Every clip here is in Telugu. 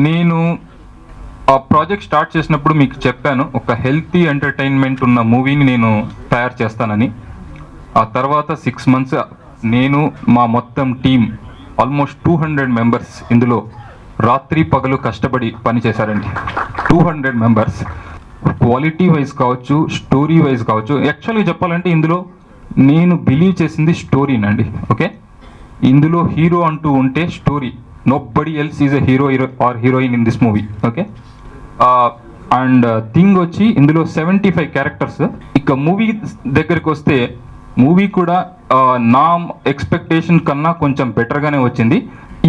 నేను ఆ ప్రాజెక్ట్ స్టార్ట్ చేసినప్పుడు మీకు చెప్పాను, ఒక హెల్తీ ఎంటర్టైన్మెంట్ ఉన్న మూవీని నేను తయారు చేస్తానని. ఆ తర్వాత 6 months నేను మా మొత్తం టీం ఆల్మోస్ట్ 200 మెంబర్స్ ఇందులో రాత్రి పగలు కష్టపడి పనిచేశారండి. 200 మెంబర్స్. క్వాలిటీ వైజ్ కావచ్చు, స్టోరీ వైజ్ కావచ్చు. యాక్చువల్గా చెప్పాలంటే ఇందులో నేను బిలీవ్ చేసింది స్టోరీనండి. ఓకే, ఇందులో హీరో అంటూ ఉంటే story. Nobody else is a hero or heroine in this movie. Okay, and thing వచ్చి ఇందులో 75 క్యారెక్టర్స్. ఇక మూవీ దగ్గరికి వస్తే మూవీ కూడా నా ఎక్స్పెక్టేషన్ కన్నా కొంచెం బెటర్గానే వచ్చింది.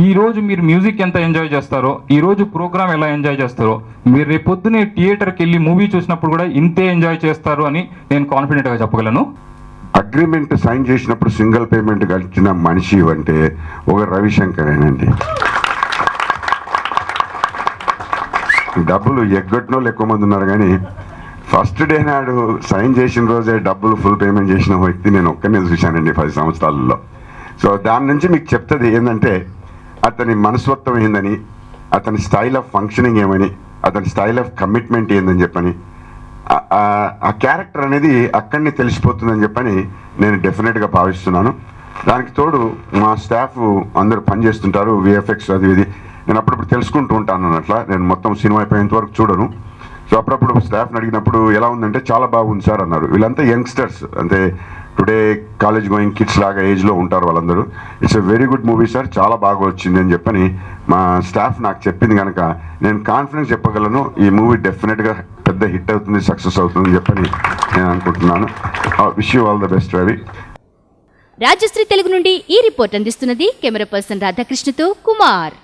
ఈరోజు మీరు మ్యూజిక్ ఎంత ఎంజాయ్ చేస్తారో, ఈరోజు ప్రోగ్రామ్ ఎలా ఎంజాయ్ చేస్తారో, మీరు రేపొద్దునే థియేటర్కి వెళ్ళి మూవీ చూసినప్పుడు కూడా ఇంతే ఎంజాయ్ చేస్తారు అని నేను కాన్ఫిడెంట్గా చెప్పగలను. అగ్రిమెంట్ సైన్ చేసినప్పుడు సింగిల్ పేమెంట్ గడిచిన మనిషి అంటే ఒక రవిశంకరేనండి. డబ్బులు ఎగ్గొట్టినోళ్ళు ఎక్కువ మంది ఉన్నారు, కానీ ఫస్ట్ డే నాడు సైన్ చేసిన రోజే డబ్బులు ఫుల్ పేమెంట్ చేసిన వ్యక్తి నేను ఒక్కనే చూశానండి 10 సంవత్సరాలలో. సో దాని నుంచి మీకు చెప్తుంది ఏంటంటే అతని మనస్తత్వం ఏందని, అతని స్టైల్ ఆఫ్ ఫంక్షనింగ్ ఏమని, అతని స్టైల్ ఆఫ్ కమిట్మెంట్ ఏందని చెప్పని, ఆ క్యారెక్టర్ అనేది అక్కడనే తెలిసిపోతుందని చెప్పని నేను డెఫినెట్గా భావిస్తున్నాను. దానికి తోడు మా స్టాఫ్ అందరూ పనిచేస్తుంటారు, విఎఫ్ఎక్స్ అది ఇది. నేను అప్పుడప్పుడు తెలుసుకుంటూ ఉంటాను అన్నట్ల. నేను మొత్తం సినిమా అయిపోయేంత వరకు చూడను. సో అప్పుడప్పుడు స్టాఫ్ని అడిగినప్పుడు ఎలా ఉందంటే చాలా బాగుంది సార్ అన్నారు. వీళ్ళంతా యంగ్స్టర్స్, అంటే టుడే కాలేజ్ గోయింగ్ కిడ్స్ లాగా ఏజ్లో ఉంటారు వాళ్ళందరూ. It's a very good movie sir, చాలా బాగా వచ్చింది అని చెప్పని మా స్టాఫ్ నాకు చెప్పింది కనుక నేను కాన్ఫిడెన్స్ చెప్పగలను, ఈ మూవీ డెఫినెట్గా పెద్ద హిట్ అవుతుంది, సక్సెస్ అవుతుంది చెప్పని నేను అనుకుంటున్నాను. Wish you all the best Ravi. Rajshri Telugu నుండి ఈ రిపోర్ట్ అందిస్తున్నది కెమెరా పర్సన్ రాధాకృష్ణతో కుమార్.